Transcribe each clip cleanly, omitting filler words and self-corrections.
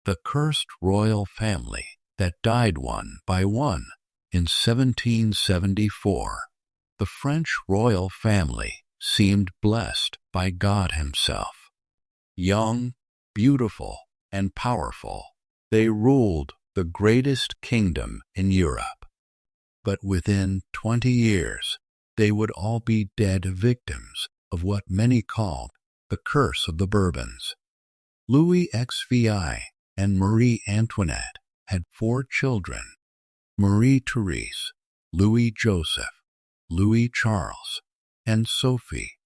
the cursed royal family that died one by one in 1774. The French royal family seemed blessed by God Himself. Young, beautiful, and powerful, they ruled the greatest kingdom in Europe. But within 20 years, they would all be dead victims of what many called the curse of the Bourbons. Louis XVI and Marie Antoinette had 4 children: Marie Therese, Louis Joseph, Louis Charles, and Sophie.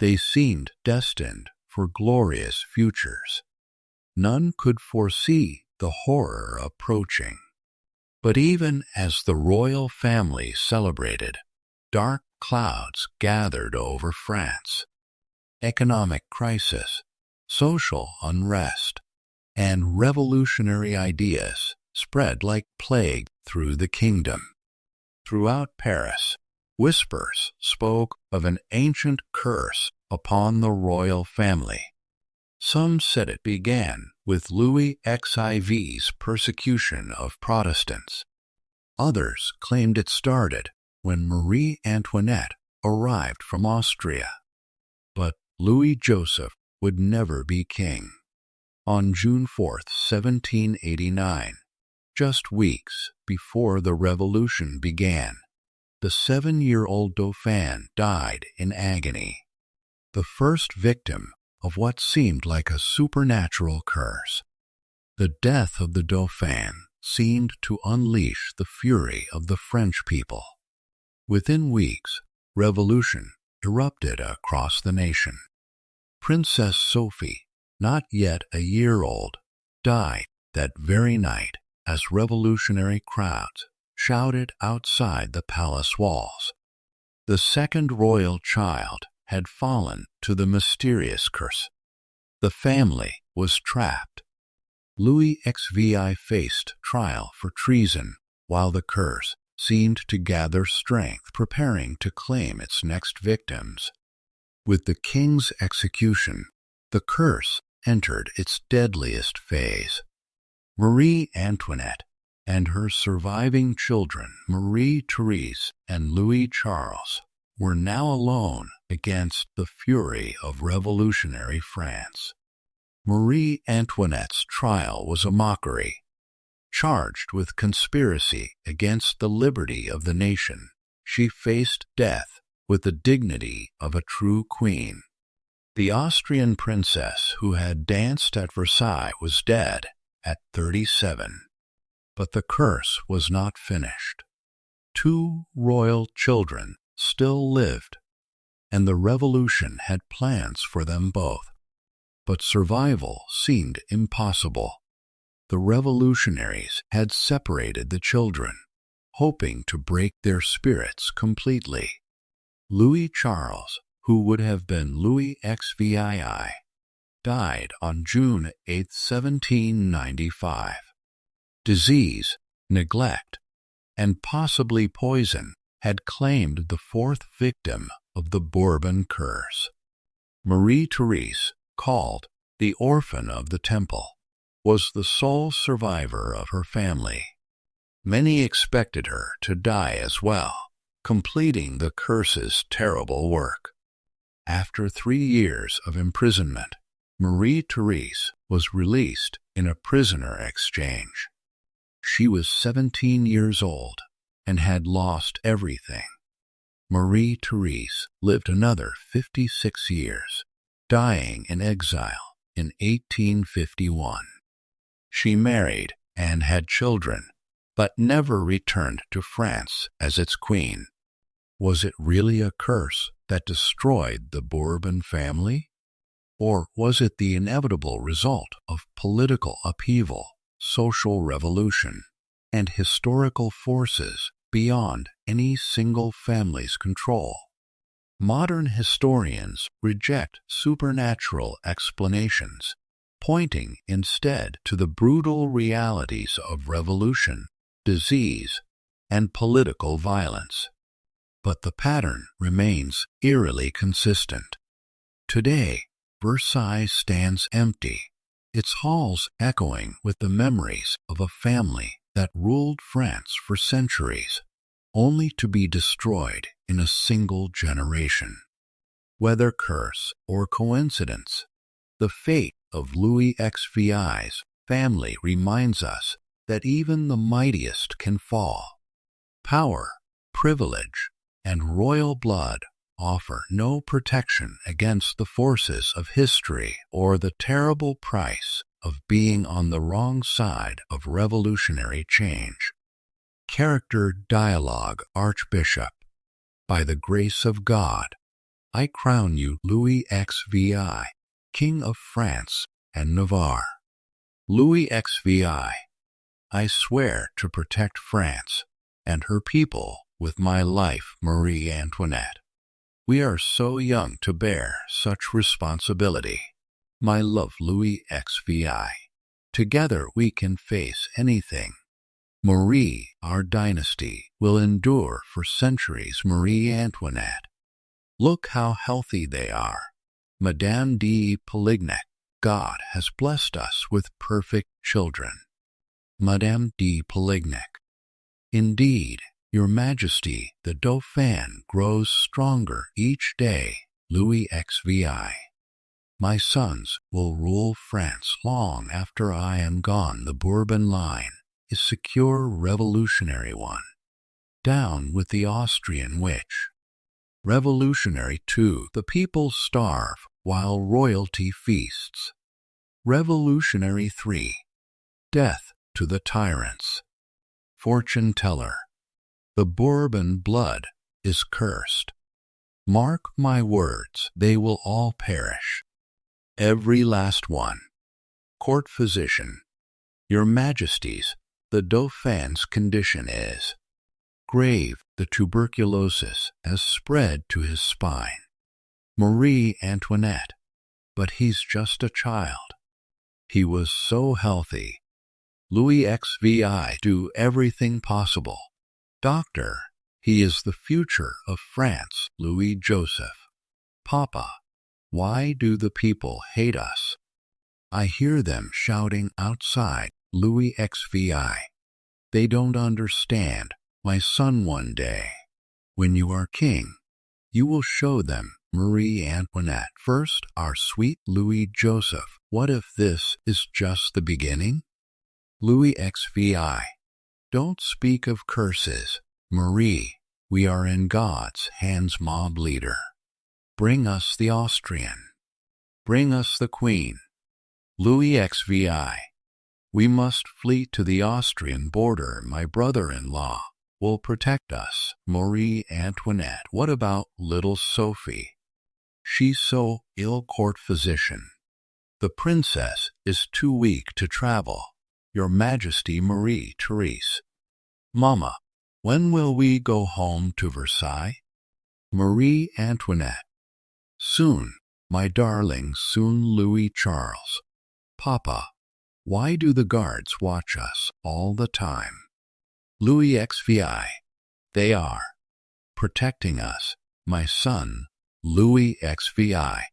They seemed destined for glorious futures. None could foresee the horror approaching. But even as the royal family celebrated, dark clouds gathered over France. Economic crisis, social unrest, and revolutionary ideas spread like plague through the kingdom. Throughout Paris, whispers spoke of an ancient curse upon the royal family. Some said it began with Louis XIV's persecution of Protestants. Others claimed it started when Marie Antoinette arrived from Austria. But Louis Joseph would never be king. On June 4, 1789, just weeks before the revolution began, the 7-year-old Dauphin died in agony, the first victim of what seemed like a supernatural curse. The death of the Dauphin seemed to unleash the fury of the French people. Within weeks, revolution erupted across the nation. Princess Sophie, not yet a year old, died that very night as revolutionary crowds shouted outside the palace walls. The second royal child had fallen to the mysterious curse. The family was trapped. Louis XVI faced trial for treason, while the curse seemed to gather strength, preparing to claim its next victims. With the king's execution, the curse entered its deadliest phase. Marie Antoinette and her surviving children, Marie Therese and Louis Charles, were now alone against the fury of revolutionary France. Marie Antoinette's trial was a mockery. Charged with conspiracy against the liberty of the nation, she faced death with the dignity of a true queen. The Austrian princess who had danced at Versailles was dead at 37. But the curse was not finished. 2 royal children still lived, and the revolution had plans for them both. But survival seemed impossible. The revolutionaries had separated the children, hoping to break their spirits completely. Louis Charles, who would have been Louis XVI, died on June 8, 1795. Disease, neglect, and possibly poison had claimed the 4th victim of the Bourbon curse. Marie Therese, called the Orphan of the Temple, was the sole survivor of her family. Many expected her to die as well, completing the curse's terrible work. After 3 years of imprisonment, Marie Therese was released in a prisoner exchange. She was 17 years old and had lost everything. Marie Therese lived another 56 years, dying in exile in 1851. She married and had children, but never returned to France as its queen. Was it really a curse that destroyed the Bourbon family? Or was it the inevitable result of political upheaval, social revolution, and historical forces beyond any single family's control? Modern historians reject supernatural explanations, pointing instead to the brutal realities of revolution, disease, and political violence. But the pattern remains eerily consistent. Today, Versailles stands empty, its halls echoing with the memories of a family that ruled France for centuries, only to be destroyed in a single generation. Whether curse or coincidence, the fate of Louis XVI's family reminds us that even the mightiest can fall. Power, privilege, and royal blood offer no protection against the forces of history or the terrible price of being on the wrong side of revolutionary change. Character Dialogue Archbishop. By the grace of God, I crown you Louis XVI, King of France and Navarre. Louis XVI, I swear to protect France and her people with my life, Marie Antoinette. We are so young to bear such responsibility. My love, Louis XVI. Together we can face anything. Marie, our dynasty, will endure for centuries. Marie Antoinette. Look how healthy they are. Madame de Polignac, God has blessed us with perfect children. Madame de Polignac. Indeed, Your Majesty, the Dauphin grows stronger each day. Louis XVI. My sons will rule France long after I am gone. The Bourbon line is secure, revolutionary one. Down with the Austrian witch. Revolutionary 2. The people starve while royalty feasts. Revolutionary 3. Death to the tyrants. Fortune teller. The Bourbon blood is cursed. Mark my words, they will all perish. Every last one. Court physician. Your Majesties, the Dauphin's condition is grave. The tuberculosis has spread to his spine. Marie Antoinette. But he's just a child. He was so healthy. Louis XVI, do everything possible. Doctor, he is the future of France. Louis Joseph. Papa, why do the people hate us? I hear them shouting outside. Louis XVI. They don't understand. My son, one day, when you are king, you will show them. Marie Antoinette. First, our sweet Louis Joseph. What if this is just the beginning? Louis XVI. Don't speak of curses. Marie, we are in God's hands. Mob leader. Bring us the Austrian. Bring us the Queen. Louis XVI. We must flee to the Austrian border. My brother-in-law will protect us. Marie Antoinette. What about little Sophie? She's so ill. Court physician. The princess is too weak to travel. Your Majesty. Marie Therese. Mama, when will we go home to Versailles? Marie Antoinette. Soon, my darling, soon. Louis Charles. Papa, why do the guards watch us all the time? Louis XVI. They are protecting us. My son, Louis XVI.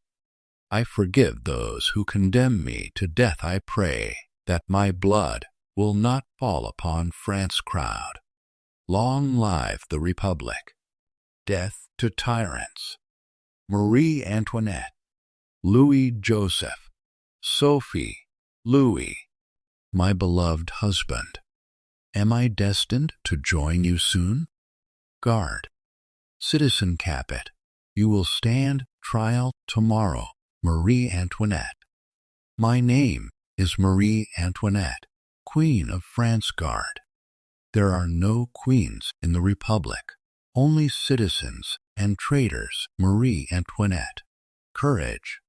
I forgive those who condemn me to death. I pray that my blood will not fall upon France's crowd. Long live the Republic. Death to tyrants. Marie Antoinette. Louis Joseph. Sophie. Louis. My beloved husband. Am I destined to join you soon? Guard. Citizen Capet. You will stand trial tomorrow. Marie Antoinette. My name is Marie Antoinette, Queen of France. Guard. There are no queens in the Republic, only citizens and traitors. Marie Antoinette. Courage.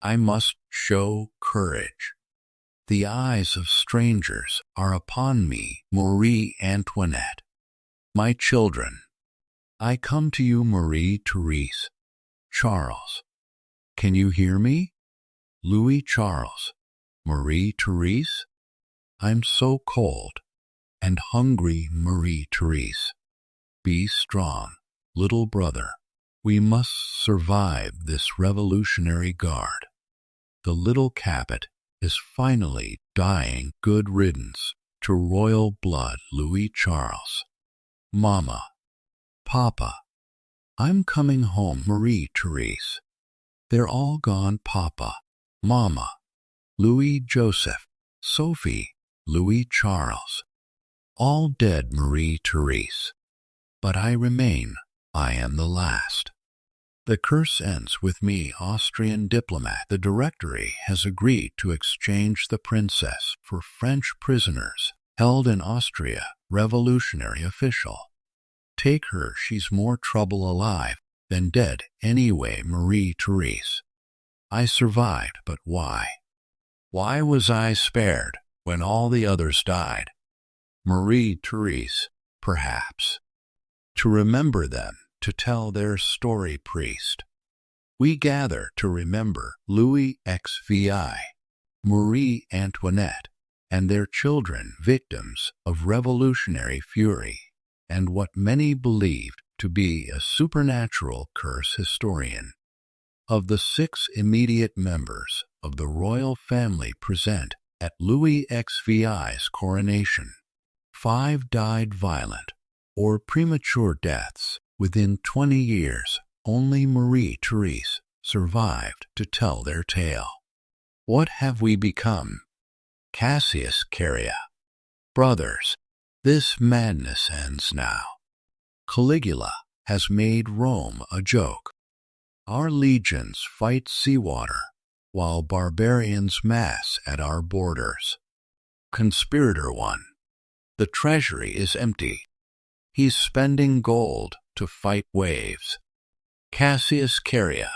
I must show courage. The eyes of strangers are upon me. Marie Antoinette. My children. I come to you. Marie Therese. Charles. Can you hear me? Louis Charles. Marie Therese. I'm so cold and hungry. Marie Therese. Be strong, little brother. We must survive this revolutionary guard. The little Capet is finally dying good riddance to royal blood Louis Charles. Mama, Papa, I'm coming home, Marie Therese. They're all gone, Papa, Mama, Louis Joseph, Sophie, Louis Charles. All dead, Marie Therese. But I remain. I am the last. The curse ends with me, Austrian diplomat. The Directory has agreed to exchange the princess for French prisoners held in Austria, revolutionary official. Take her, she's more trouble alive than dead anyway, Marie Therese. I survived, but why? Why was I spared when all the others died? Marie Therese, perhaps. To remember them, to tell their story, priest. We gather to remember Louis XVI, Marie Antoinette, and their children, victims of revolutionary fury, and what many believed to be a supernatural curse. Historian. Of the 6 immediate members of the royal family present at Louis XVI's coronation, 5 died violent or premature deaths. Within 20 years, only Marie Therese survived to tell their tale. What have we become? Cassius Chaerea. Brothers, this madness ends now. Caligula has made Rome a joke. Our legions fight seawater, while barbarians mass at our borders. Conspirator 1. The treasury is empty. He's spending gold to fight waves. Cassius Chaerea.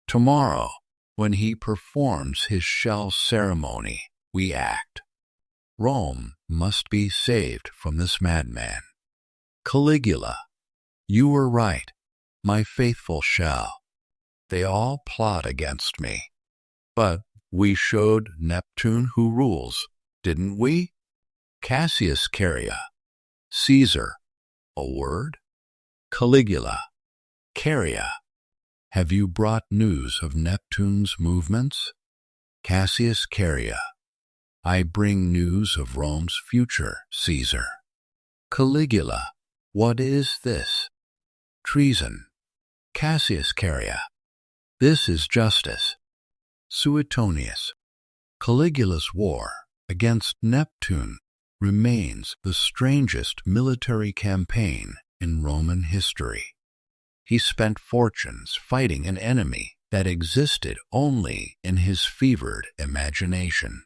Tomorrow, when he performs his shell ceremony, we act. Rome must be saved from this madman. Caligula. You were right, my faithful shell. They all plot against me. But we showed Neptune who rules, didn't we? Cassius Chaerea. Caesar. A word? Caligula. Chaerea. Have you brought news of Neptune's movements? Cassius Chaerea. I bring news of Rome's future, Caesar. Caligula. What is this? Treason. Cassius Chaerea. This is justice. Suetonius. Caligula's war against Neptune remains the strangest military campaign in Roman history. He spent fortunes fighting an enemy that existed only in his fevered imagination.